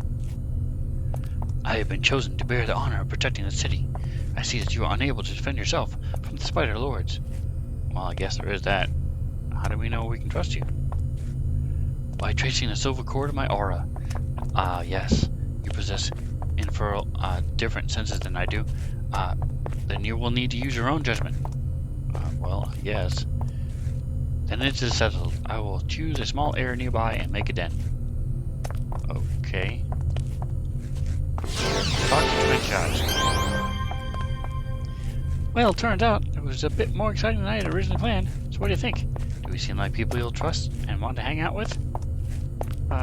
I have been chosen to bear the honor of protecting the city. I see that you are unable to defend yourself from the Spider Lords. Well, I guess there is that. How do we know we can trust you? By tracing the silver cord of my aura. Ah, yes. You possess inferral, different senses than I do. Then you will need to use your own judgment. Well, yes. Then it is settled. I will choose a small area nearby and make a den. Okay. Talk to Twin Shots. Well, turns out it was a bit more exciting than I had originally planned. So what do you think? Do we We seem like people you'll trust and want to hang out with?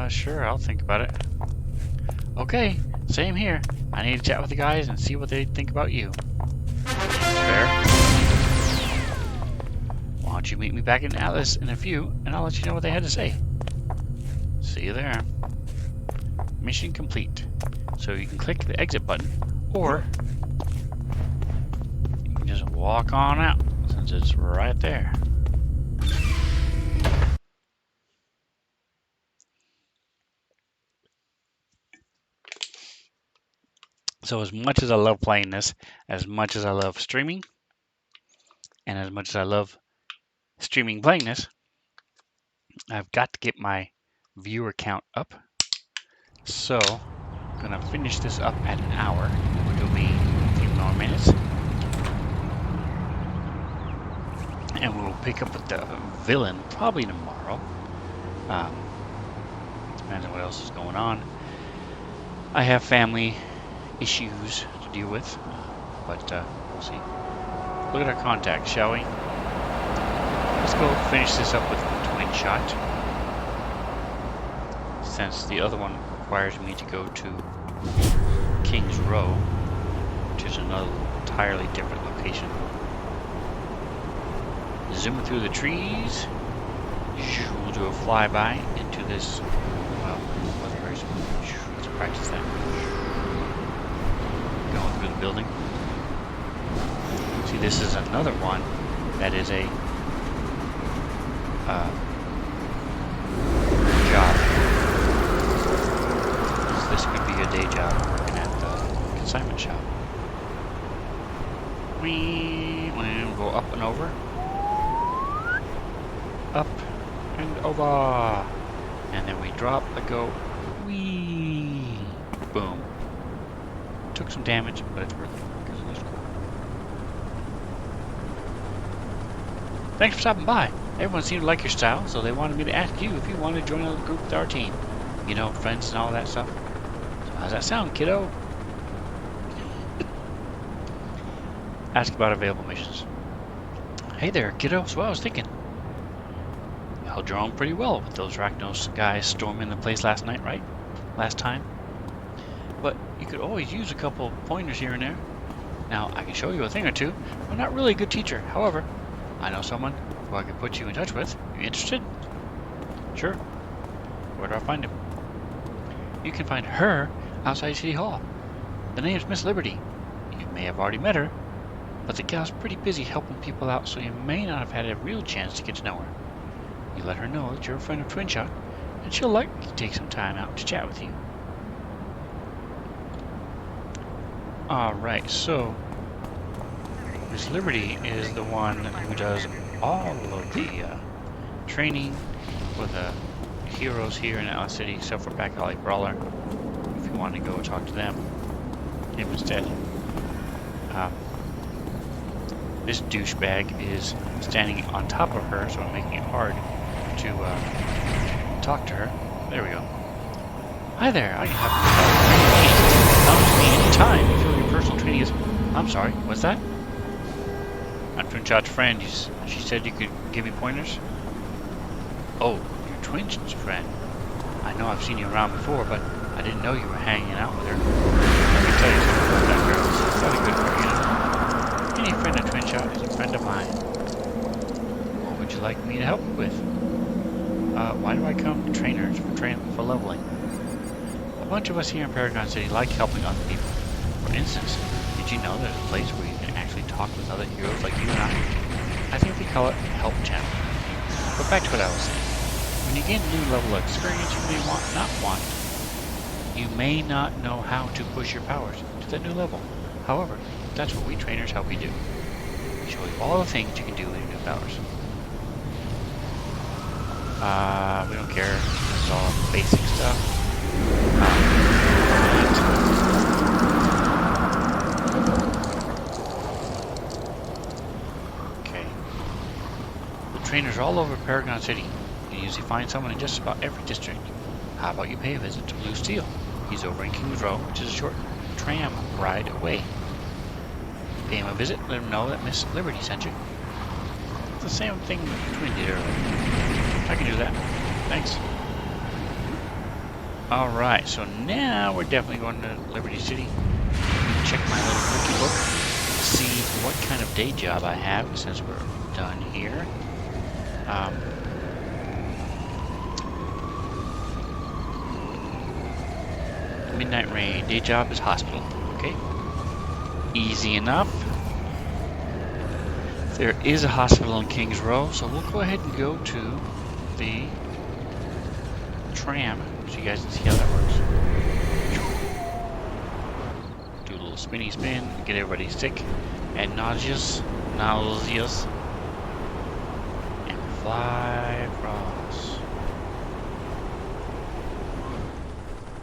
Sure, I'll think about it. Okay, same here. I need to chat with the guys and see what they think about you. Fair. Why don't you meet me back in Atlas in a few, and I'll let you know what they had to say. See you there. Mission complete. So you can click the exit button, or you can just walk on out, since it's right there. So as much as I love playing this, as much as I love streaming, and as much as I love streaming playing this, I've got to get my viewer count up. So I'm gonna finish this up at an hour, which will be a few more minutes. And we'll pick up with the villain probably tomorrow. Depends on what else is going on. I have family issues to deal with, but we'll see. Look at our contacts, shall we? Let's go finish this up with the twin shot, since the other one requires me to go to King's Row, which is another entirely different location. Zooming through the trees, we'll do a flyby into this. Well, it wasn't very smooth. Let's practice that. Going through the building. See, this is another one that is a job. So this could be a day job working at the consignment shop. We'll go up and over. Up and over. And then we drop and go. Whee! Boom. Took some damage, but it's worth it because it was cool. Thanks for stopping by. Everyone seemed to like your style, so they wanted me to ask you if you wanted to join a group with our team. You know, friends and all that stuff. So how's that sound, kiddo? Ask about available missions. Hey there, kiddo. So I was thinking. You held your own pretty well with those Rachnos guys storming the place last night, right? Last time. But you could always use a couple pointers here and there. Now, I can show you a thing or two. I'm not really a good teacher. However, I know someone who I could put you in touch with. You interested? Sure. Where do I find him? You can find her outside City Hall. The name's Miss Liberty. You may have already met her, but the gal's pretty busy helping people out, so you may not have had a real chance to get to know her. You let her know that you're a friend of Twinshot, and she'll likely take some time out to chat with you. Alright, so Miss Liberty is the one who does all of the training for the heroes here in Atlas City, except for Back Alley Brawler. If you want to go talk to them instead. This douchebag is standing on top of her, so I'm making it hard to talk to her. There we go. Hi there, I can help you. Come to me anytime. You feel your personal training is... I'm sorry, what's that? I'm Twinshot's friend. She said you could give me pointers. Oh, you're Twinshot's friend. I know I've seen you around before, but I didn't know you were hanging out with her. Let me tell you something about that girl. She's not a good girl, you know. Any friend of Twinshot is a friend of mine. What would you like me to help you with? Why do I come to trainers for leveling? A bunch of us here in Paragon City like helping other people. For instance, did you know there's a place where you can actually talk with other heroes like you and I think they call it Help Channel. But back to what I was saying. When you gain a new level of experience, you may not want. You may not know how to push your powers to that new level. However, that's what we trainers help you do. We show you all the things you can do with your new powers. We don't care. This is all basic stuff. Okay. The trainers are all over Paragon City. You can usually find someone in just about every district. How about you pay a visit to Blue Steel? He's over in King's Row, which is a short tram ride away. Pay him a visit, let him know that Miss Liberty sent you. the same thing Twin did earlier. I can do that. Thanks. Alright, so now we're definitely going to Liberty City. Check my little cookie book. See what kind of day job I have since we're done here. Midnight Rain. Day job is hospital. Okay. Easy enough. There is a hospital in Kings Row, so we'll go ahead and go to the tram so you guys can see how that works. Do a little spinny spin, get everybody sick and nauseous, and fly across.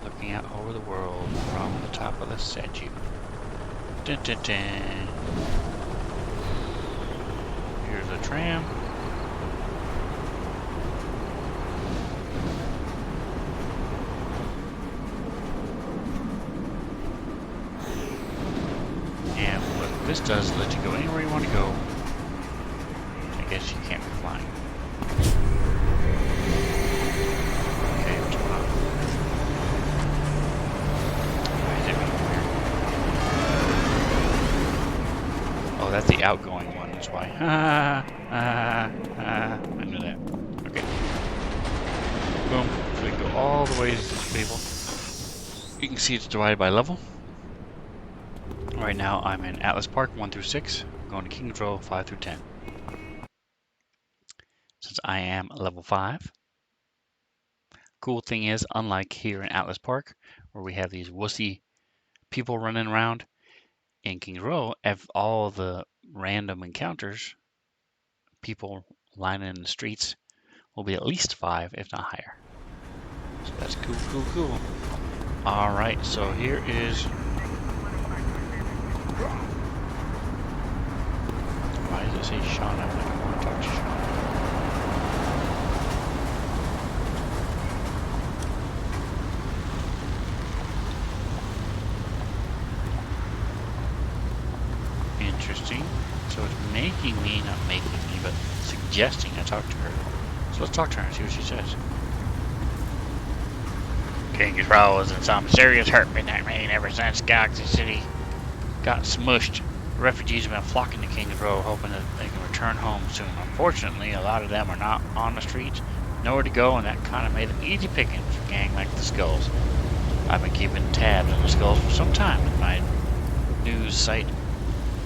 Looking out over the world from the top of the statue. Dun, dun, dun. Here's a tram. And what this does is let you go anywhere you want to go. I guess you can't be flying. Okay, what's going on? Why is it weird? Oh, that's the outgoing one, that's why. I knew that. Okay. Boom. So we can go all the way to this table. You can see it's divided by level. Right now I'm in Atlas Park 1 through 6. I'm going to Kings Row 5 through 10. Since I am level 5. Cool thing is, unlike here in Atlas Park, where we have these wussy people running around, in Kings Row, all the random encounters, people lining in the streets, will be at least 5, if not higher. So that's cool, cool, cool. Alright, so here is... Why does it say Sean? I don't want to talk to Sean. Interesting. So it's making me, not making me, but suggesting I talk to her. So let's talk to her and see what she says. Kings Row is in some serious hurt Midnight Rain ever since Galaxy City got smushed. Refugees have been flocking to Kings Row, hoping that they can return home soon. Unfortunately, a lot of them are not on the streets, nowhere to go, and that kind of made them easy pickings for a gang like the Skulls. I've been keeping tabs on the Skulls for some time with my news site,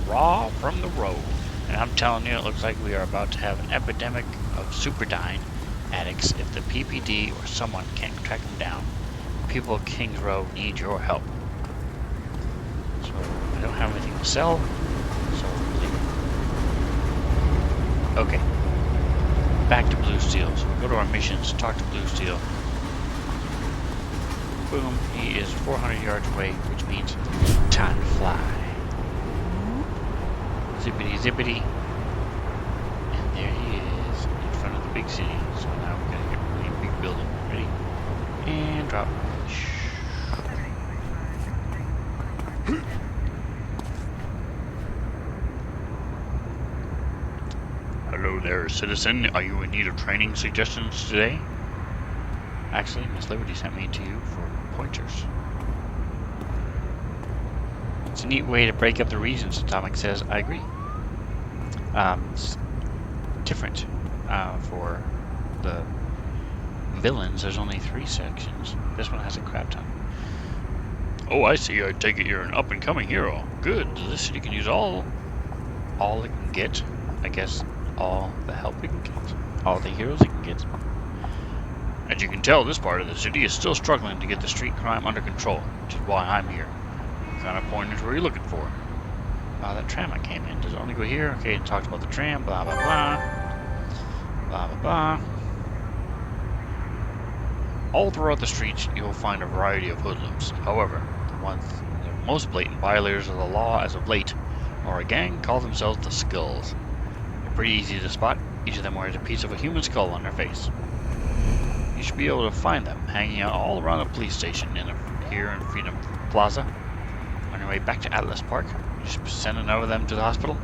Raw from the Road. And I'm telling you, it looks like we are about to have an epidemic of superdyne addicts if the PPD or someone can't track them down. People of Kings Row need your help. So, I don't have anything to sell, so leave it. Okay. Back to Blue Steel. So we'll go to our missions, talk to Blue Steel. Boom, he is 400 yards away, which means time to fly. Zippity zippity. And there he is in front of the big city. So now we're gonna get a big building. Ready? And drop. Hello there, citizen. Are you in need of training suggestions today? Actually, Miss Liberty sent me to you for pointers. It's a neat way to break up the reasons. Atomic says, I agree. It's different for the villains. There's only 3 sections. This one has a crap ton. Oh, I see. I take it you're an up-and-coming hero. Good. This city can use all it can get. I guess all the help it can get. All the heroes it can get. As you can tell, this part of the city is still struggling to get the street crime under control, which is why I'm here. What kind of pointers were you looking for? That tram I came in. Does it only go here? Okay, it talks about the tram, blah, blah, blah. Blah, blah, blah. All throughout the streets, you'll find a variety of hoodlums. However, the most blatant violators of the law as of late are a gang called themselves the Skulls. They're pretty easy to spot. Each of them wears a piece of a human skull on their face. You should be able to find them hanging out all around the police station here in Freedom Plaza. On your way back to Atlas Park, you should send another of them to the hospital.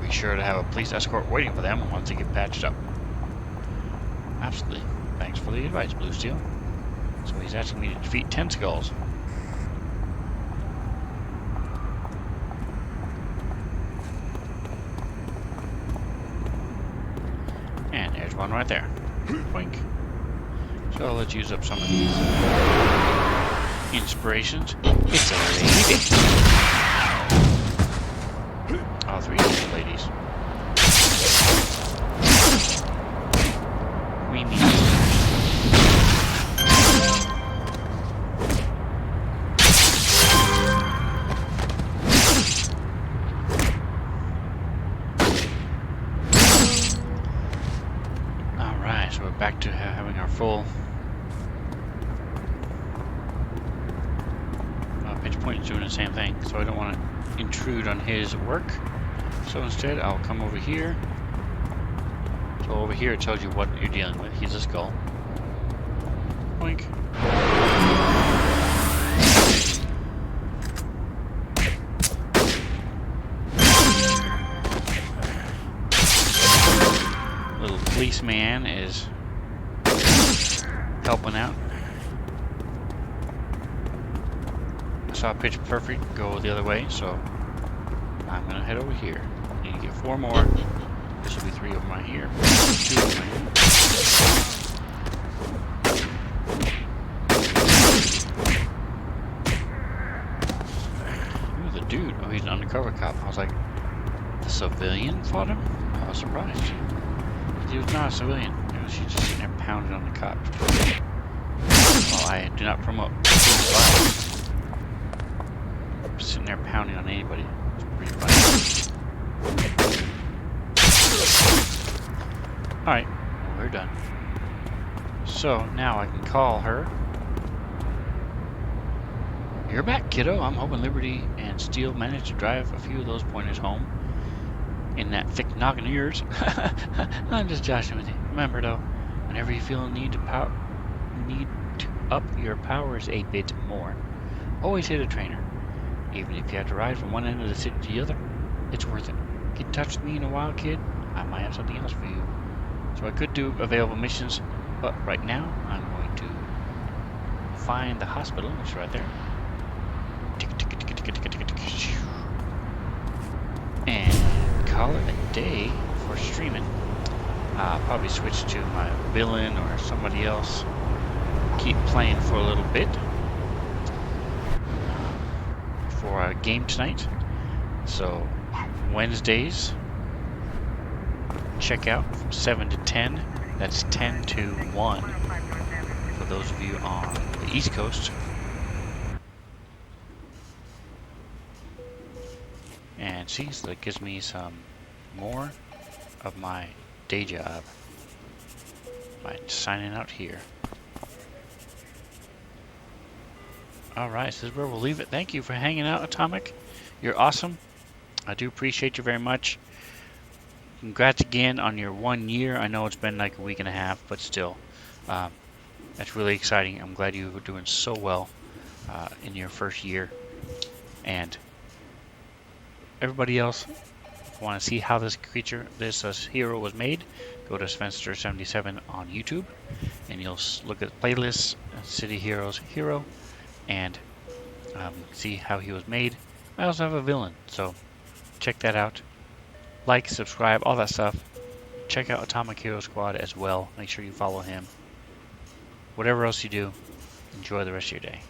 be sure to have a police escort waiting for them once they get patched up. Absolutely. Thanks for the advice, Blue Steel. So he's asking me to defeat 10 skulls. And there's one right there. Wink. So let's use up some of these inspirations. It's a lady. All three of the ladies. We need. Alright, so we're back to having our full. Pinch Point is doing the same thing, so I don't want to intrude on his work. So instead, I'll come over here. So over here it tells you what you're dealing with. He's a skull. Boink. Little policeman is helping out. I saw Pitch Perfect go the other way, so I'm gonna head over here. Need to get 4 more. This will be 3 of them right here. 2 of them right here. Who's the dude? Oh, he's an undercover cop. I was like, the civilian fought him? I was surprised. He was not a civilian. He was just sitting there pounding on the cop. Well, I do not promote violence. Sitting there pounding on anybody. It's pretty funny. Alright, we're done. So now I can call her. You're back, kiddo. I'm hoping Liberty and Steel managed to drive a few of those pointers home in that thick noggin of yours. I'm just joshing with you. Remember though, whenever you feel a need to up your powers a bit more, always hit a trainer. Even if you have to ride from one end of the city to the other, it's worth it. Get in touch with me in a while, kid. I might have something else for you. So I could do available missions, but right now I'm going to find the hospital, which is right there. And call it a day for streaming. I'll probably switch to my villain or somebody else. Keep playing for a little bit. For our game tonight. So Wednesdays, check out from 7 to 10. That's 10 to 1 for those of you on the East Coast. And see, so that gives me some more of my day job by signing out here. Alright, so this is where we'll leave it. Thank you for hanging out, Atomic. You're awesome. I do appreciate you very much. Congrats again on your 1 year. I know it's been like a week and a half, but still. That's really exciting. I'm glad you were doing so well in your first year. And everybody else, if you want to see how this hero was made, go to Svenster77 on YouTube. And you'll look at playlists, City Heroes Hero. And see how he was made. I also have a villain, so check that out. Like, subscribe, all that stuff. Check out Atomic Hero Squad as well. Make sure you follow him. Whatever else you do, enjoy the rest of your day.